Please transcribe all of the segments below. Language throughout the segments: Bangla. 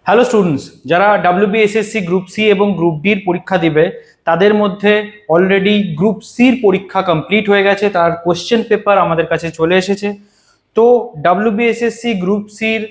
হ্যালো স্টুডেন্টস, যারা ডাব্লিউবিএসএসসি গ্রুপ সি এবং গ্রুপ ডির পরীক্ষা দিবে তাদের মধ্যে অলরেডি গ্রুপ সির পরীক্ষা কমপ্লিট হয়ে গেছে, তার কোশ্চেন পেপার আমাদের কাছে চলে এসেছে। তো ডাব্লিউবিএসএসসি গ্রুপ সির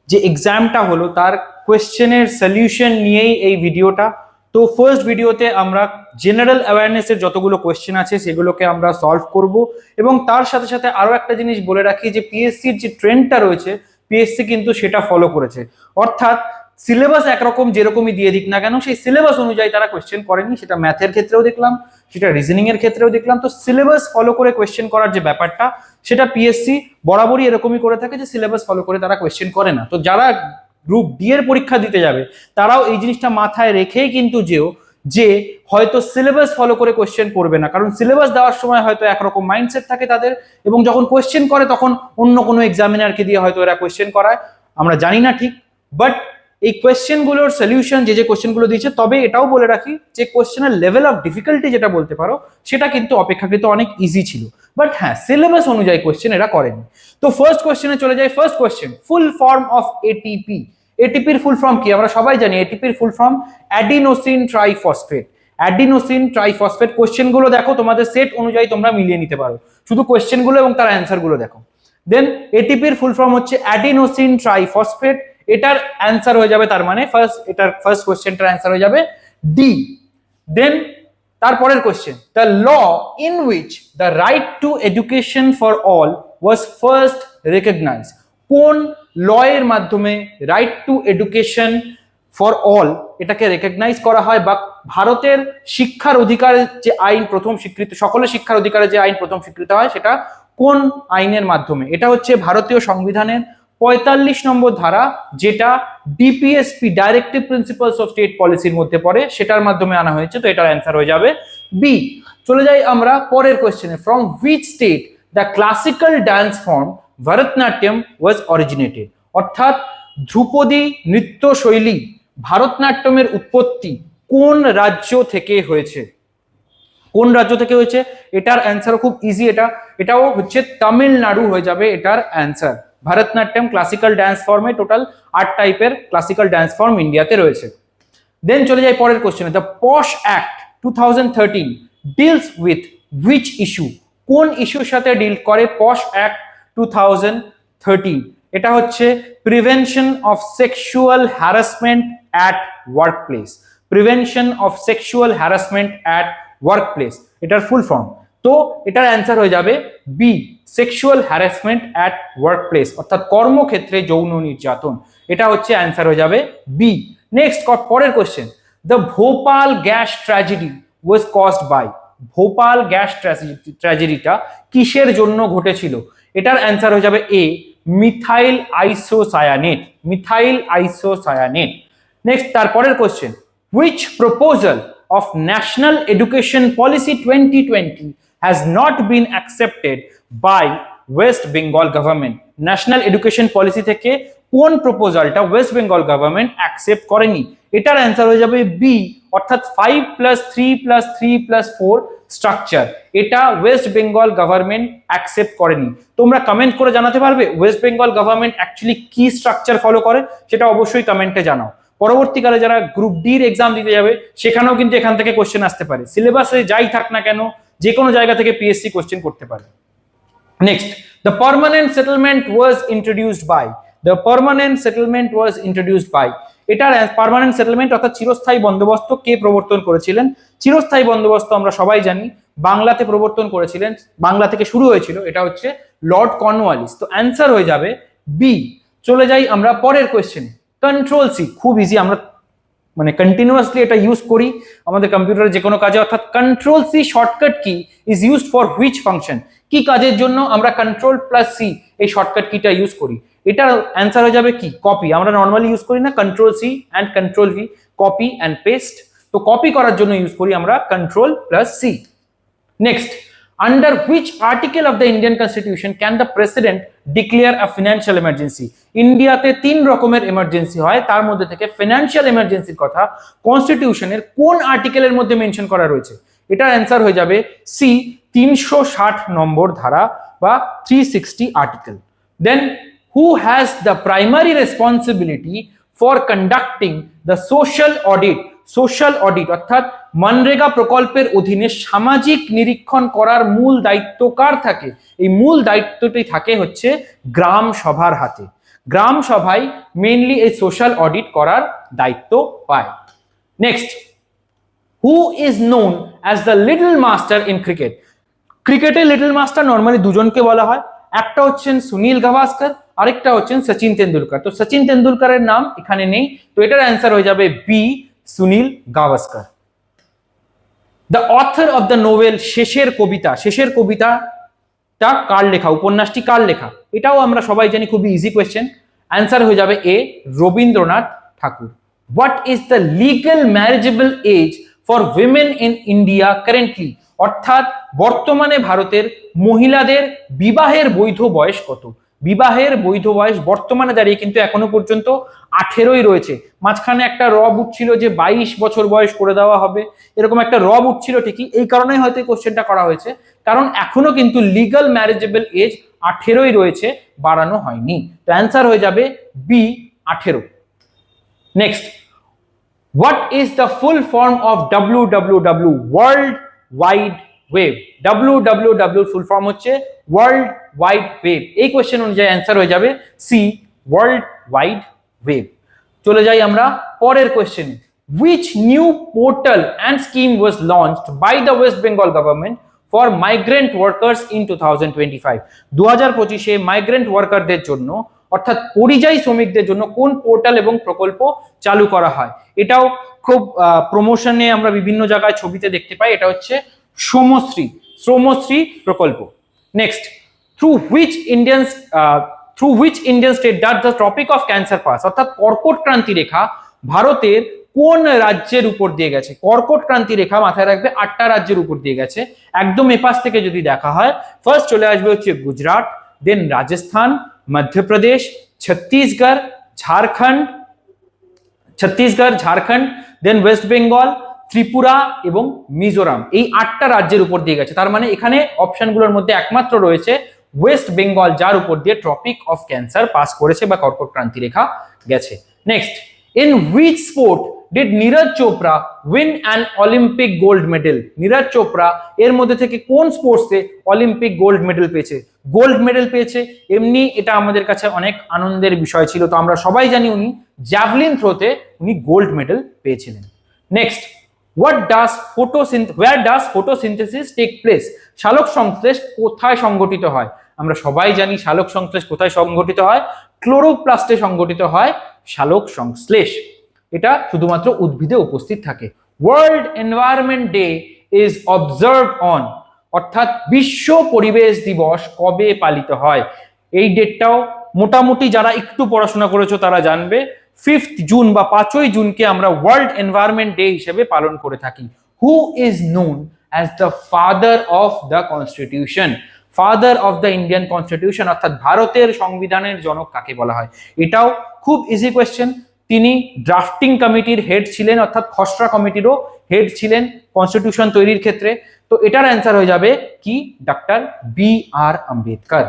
যে এক্সামটা হলো তার কোয়েশ্চেনের সলিউশন নিয়েই এই ভিডিওটা। তো ফার্স্ট ভিডিওতে আমরা জেনারেল অ্যাওয়ারনেসের যতগুলো কোয়েশ্চেন আছে সেগুলোকে আমরা সলভ করব, এবং তার সাথে সাথে আরও একটা জিনিস বলে রাখি যে পিএসসির যে ট্রেন্ডটা রয়েছে পিএসসি কিন্তু সেটা ফলো করেছে, অর্থাৎ সিলেবাস একরকম যেরকমই দিয়ে দিক না কেন সেই সিলেবাস অনুযায়ী তারা কোয়েশ্চেন করেনি। সেটা ম্যাথের ক্ষেত্রেও দেখলাম, সেটা রিজনিং এর ক্ষেত্রেও দেখলাম। তো সিলেবাস ফলো করে কোয়েশ্চেন করার যে ব্যাপারটা সেটা পিএসসি বরাবরই এরকমই করে থাকে যে সিলেবাস ফলো করে তারা কোয়েশ্চেন করে না। তো যারা গ্রুপ ডি এর পরীক্ষা দিতে যাবে তারাও এই জিনিসটা মাথায় রেখেই কিন্তু যে হয়তো সিলেবাস ফলো করে কোয়েশ্চেন করবে না, কারণ সিলেবাস দেওয়ার সময় হয়তো একরকম মাইন্ডসেট থাকে তাদের, এবং যখন কোয়েশ্চেন করে তখন অন্য কোনো এক্সামিনারকে দিয়ে হয়তো এরা কোয়েশ্চেন করায়, আমরা জানি না ঠিক। বাট এই কোয়েশ্চেনগুলোর সলিউশন যে কোয়েশ্চেনগুলো দিয়েছে, তবে এটাও বলে রাখি যে কোয়েশ্চেনের লেভেল অফ ডিফিকাল্টি যেটা বলতে পারো সেটা কিন্তু অপেক্ষাকৃত অনেক ইজি ছিল। বাট হ্যাঁ, সিলেবাস অনুযায়ী কোয়েশ্চেন এরা করেনি। তো ফার্স্ট কোয়েশ্চেনে চলে যাই। First question, full form of ATP. এটিপির ফুল ফর্ম কি আমরা সবাই জানি। এটিপির full form adenosine triphosphate. Adenosine triphosphate. কোয়েশ্চেনগুলো দেখো, তোমাদের সেট অনুযায়ী তোমরা মিলিয়ে নিতে পারো, শুধু কোয়েশ্চেনগুলো এবং তার অ্যান্সারগুলো দেখো। দেন এটিপির ফুল ফর্ম হচ্ছে অ্যাডিনোসিন ট্রাইফসফেট। এটার অ্যান্সার হয়ে যাবে, তার মানে ফার্স্ট কোয়েশ্চেনটার অ্যান্সার হয়ে যাবে ডি। দেন তারপরের question, the law in which the right to education for all was first recognised. কোন ল এর মাধ্যমে right to education for all এটাকে রেকগনাইজ করা হয়, বা ভারতের শিক্ষার অধিকারের যে আইন প্রথম স্বীকৃত, সকলের শিক্ষার অধিকারের যে আইন প্রথম স্বীকৃত হয় সেটা কোন আইনের মাধ্যমে? এটা হচ্ছে ভারতীয় সংবিধানের 45 নম্বর ধারা, যেটা DPSP directive principles of state পলিসির মধ্যে পড়ে, সেটার মাধ্যমে আনা হয়েছে। তো এটার অ্যান্সার হয়ে যাবে বি। চলে যাই আমরা পরের কোয়েশ্চেনে। From which state the classical dance form Bharatanatyam was originated. অর্থাৎ ধ্রুপদী নৃত্য শৈলী ভারতনাট্যমের উৎপত্তি কোন রাজ্য থেকে হয়েছে? কোন রাজ্য থেকে হয়েছে? এটার অ্যান্সার খুব ইজি। এটাও হচ্ছে তামিলনাড়ু হয়ে যাবে এটার অ্যান্সার। ভারতনাট্যম ক্লাসিক্যাল ডান্স ফর্মে টোটাল 8 টাইপের ক্লাসিক্যাল ডান্স ফর্ম ইন্ডিয়াতে রয়েছে। দেন চলে যাই পরের কোশ্চেনে। The posh act 2013 deals with which issue. কোন ইস্যুর সাথে ডিল করে পশ অ্যাক্ট 2013? এটা হচ্ছে prevention of sexual harassment at workplace. Prevention of sexual harassment at workplace এটার ফুল ফর্ম। তো এটার অ্যান্সার হয়ে যাবে B, sexual harassment at workplace, অর্থাৎ কর্মক্ষেত্রে যৌন নির্যাতন। এটা হচ্ছে অ্যান্সার হয়ে যাবে বি। নেক্সট পরের question, the Bhopal gas tragedy was caused by. Bhopal gas ট্র্যাজেডিটা কিসের জন্য ঘটেছিল? এটার অ্যান্সার হয়ে যাবে A, methyl isocyanate. Methyl isocyanate. Next তারপরের question, which proposal of National Education Policy 2020 has not been accepted by West Bengal government? National education policy থেকে কোন প্রপোজালটা ওয়েস্ট বেঙ্গল গভর্নমেন্ট অ্যাকসেপ্ট করেনি? এটার অ্যান্সার হয়ে যাবে বি, অর্থাৎ 5+3+3+4 স্ট্রাকচার। এটা ওয়েস্ট বেঙ্গল গভর্নমেন্ট অ্যাকসেপ্ট করেনি। তোমরা কমেন্ট করে জানাতে পারবে ওয়েস্ট বেঙ্গল গভর্নমেন্ট অ্যাকচুয়ালি কি স্ট্রাকচার ফলো করে, সেটা অবশ্যই কমেন্টে জানাও। পরবর্তীকালে যারা গ্রুপ ডির এক্সাম দিতে যাবে সেখানেও কিন্তু এখান থেকে কোশ্চেন আসতে পারে। সিলেবাসে যাই থাক না কেন যে কোনো জায়গা থেকে পিএসসি কোশ্চেন করতে পারে। Next, the permanent settlement was introduced by. The permanent settlement was introduced by. এটার পার্মানেন্ট সেটেলমেন্ট অর্থাৎ চিরস্থায়ী বন্দোবস্ত কে প্রবর্তন করেছিলেন? চিরস্থায়ী বন্দোবস্ত আমরা সবাই জানি বাংলাতে প্রবর্তন করেছিলেন, বাংলা থেকে শুরু হয়েছিল, এটা হচ্ছে লর্ড কর্নওয়ালিস। তো অ্যান্সার হয়ে যাবে বি। চলে যাই আমরা পরের কোয়েশ্চেনে। কন্ট্রোল সি, খুব ইজি, আমরা মানে কন্টিনিউয়াসলি এটা ইউজ করি আমাদের কম্পিউটারে যে কোনো কাজে। অর্থাৎ control C shortcut key is used for which function? কি কাজের জন্য আমরা কন্ট্রোল প্লাস সি এই শর্টকাট কিটা ইউজ করি? এটার অ্যান্সার হয়ে যাবে কি? কপি। আমরা নর্মালি ইউজ করি না control C and control V, copy and paste. তো কপি করার জন্য ইউজ করি আমরা control plus C. Next, under which article of the Indian Constitution can the president declare a financial emergency? ইন্ডিয়াতে 3 রকমের এমার্জেন্সি হয়, তার মধ্যে থেকে ফিনান্সিয়াল এমার্জেন্সির কথা কনস্টিটিউশনের কোন আর্টিকেলের মধ্যে মেনশন করা রয়েছে? এটার অ্যান্সার হয়ে যাবে সি, 360 নম্বর ধারা বা 360 article. Then who has the primary responsibility for conducting the social audit অর্থাৎ মনরেগা প্রকল্পের অধীনে সামাজিক নিরীক্ষণ করার মূল দায়িত্ব কার থাকে? এই মূল দায়িত্বটি থাকে হচ্ছে গ্রাম সভার হাতে। গ্রাম সভায় মেইনলি এই সোশ্যাল অডিট করার দায়িত্ব পায়। Next, who is known as the little master in cricket? ক্রিকেটের লিটল মাস্টার নর্মালি দুজনকে বলা হয়, একটা হচ্ছেন সুনীল গাভাস্কর, আরেকটা হচ্ছেন সচিন তেন্ডুলকর। তো সচিন তেন্ডুলকরের নাম এখানে নেই, তো এটার অ্যান্সার হয়ে যাবে B, Sunil Gavaskar. The author of the novel শেষের কবিতাটা কার লেখা? উপন্যাসটি কার লেখা? এটাও আমরা সবাই জানি, খুবই ইজি কোয়েশ্চেন। অ্যান্সার হয়ে যাবে A, Rabindranath Tagore. What is the legal marriageable age for women in India currently? অর্থাৎ বর্তমানে ভারতের মহিলাদের বিবাহের বৈধ বয়স কত? বিবাহের বৈধ বয়স বর্তমানে দাঁড়িয়ে কিন্তু এখনো পর্যন্ত 18ই রয়েছে। মাঝখানে একটা রব উঠছিল যে 22 বছর বয়স করে দেওয়া হবে, এরকম একটা রব উঠছিল ঠিকই, এই কারণেই হয়তো এই কোশ্চেনটা করা হয়েছে, কারণ এখনো কিন্তু লিগ্যাল ম্যারেজেবল এজ 18ই রয়েছে, বাড়ানো হয়নি। তো অ্যান্সার হয়ে যাবে B, 18। Next, what is the full form of WWW? World wide web. WWW full form হচ্ছে ওয়ার্ল্ড ওয়াইড ওয়েব। এই কোয়েশ্চেন অনুযায়ী অ্যান্সার হয়ে যাবে সি, ওয়ার্ল্ড ওয়াইড ওয়েব। চলে যাই আমরা পরের কোয়েশ্চেনে। Which new portal and scheme was launched by the West Bengal government for migrant workers in 2025? 2025-এ migrant ওয়ার্কারদের জন্য অর্থাৎ পরিযায়ী শ্রমিকদের জন্য কোন পোর্টাল এবং প্রকল্প চালু করা হয়? এটাও খুব প্রমোশনে আমরা বিভিন্ন জায়গায় ছবিতে দেখতে পাই, এটা হচ্ছে শ্রমশ্রী প্রকল্প। Next, through which Indian state does the tropic of cancer pass? অর্থাৎ কর্কট ক্রান্তি রেখা ভারতের কোন রাজ্যের উপর দিয়ে গেছে? কর্কট ক্রান্তি রেখা মাথায় রাখবে 8টা রাজ্যের উপর দিয়ে গেছে। একদম এপাশ থেকে যদি দেখা হয়, ফার্স্ট চলে আসবে হচ্ছে গুজরাট, দেন রাজস্থান, মধ্যপ্রদেশ, ছত্তিশগড়, ঝাড়খণ্ড, দেন ওয়েস্ট বেঙ্গল, ত্রিপুরা এবং মিজোরাম। এই 8টা রাজ্যের উপর দিয়ে গেছে। তার মানে এখানে অপশনগুলোর মধ্যে একমাত্র রয়েছে ওয়েস্ট বেঙ্গল, যার উপর দিয়ে ট্রপিক অফ ক্যান্সার পাস করেছে বা কর্কট ক্রান্তি রেখা গেছে। Next, in which sport did Neeraj Chopra win an Olympic gold medal? Neeraj Chopra এর মধ্যে থেকে কোন স্পোর্টসে অলিম্পিক গোল্ড মেডেল পেয়েছে? এমনি এটা আমাদের কাছে অনেক আনন্দের বিষয় ছিল, তো আমরা সবাই জানি উনি জ্যাভলিন থ্রোতে উনি গোল্ড মেডেল পেয়েছিলেন। Next, where does photosynthesis take place? সালোক সংশ্লেষ কোথায় সংঘটিত হয়? আমরা সবাই জানি সালোক সংশ্লেষ কোথায় সংঘটিত হয়, ক্লোরোপ্লাস্টে সংঘটিত হয় সালোক সংশ্লেষ। এটা শুধুমাত্র উদ্ভিদে উপস্থিত থাকে। World environment day is observed on, অর্থাৎ বিশ্ব পরিবেশ দিবস কবে পালিত হয়? এই ডেটটাও মোটামুটি যারা একটু পড়াশোনা করেছো তারা জানবে। 5th জুন বা 5ই জুনকে আমরা ওয়ার্ল্ড এনভায়রনমেন্ট ডে হিসেবে পালন করে থাকি। Who is known as the father of the constitution? Father of the Indian constitution অর্থাৎ ভারতের সংবিধানের জনক কাকে বলা হয়? এটাও খুব ইজি কোয়েশ্চেন। তিনি ড্রাফটিং কমিটির হেড ছিলেন, অর্থাৎ খসড়া কমিটিরও হেড ছিলেন কনস্টিটিউশন তৈরির ক্ষেত্রে। তো এটার অ্যান্সার হয়ে যাবে কি, ডক্টর BR আম্বেদকর।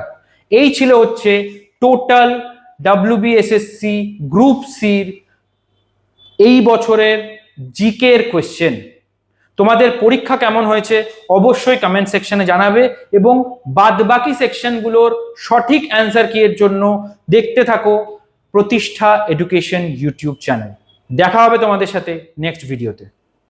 এই ছিল হচ্ছে টোটাল WBSSC গ্রুপ সির এই বছরের জিকে এর কোয়েশ্চেন। তোমাদের পরীক্ষা কেমন হয়েছে অবশ্যই কমেন্ট সেকশনে জানাবে, এবং বাদবাকি সেকশনগুলোর সঠিক অ্যান্সার কি এর জন্য দেখতে থাকো প্রতিষ্ঠা এডুকেশন ইউটিউব চ্যানেল। দেখা হবে তোমাদের সাথে নেক্সট ভিডিওতে।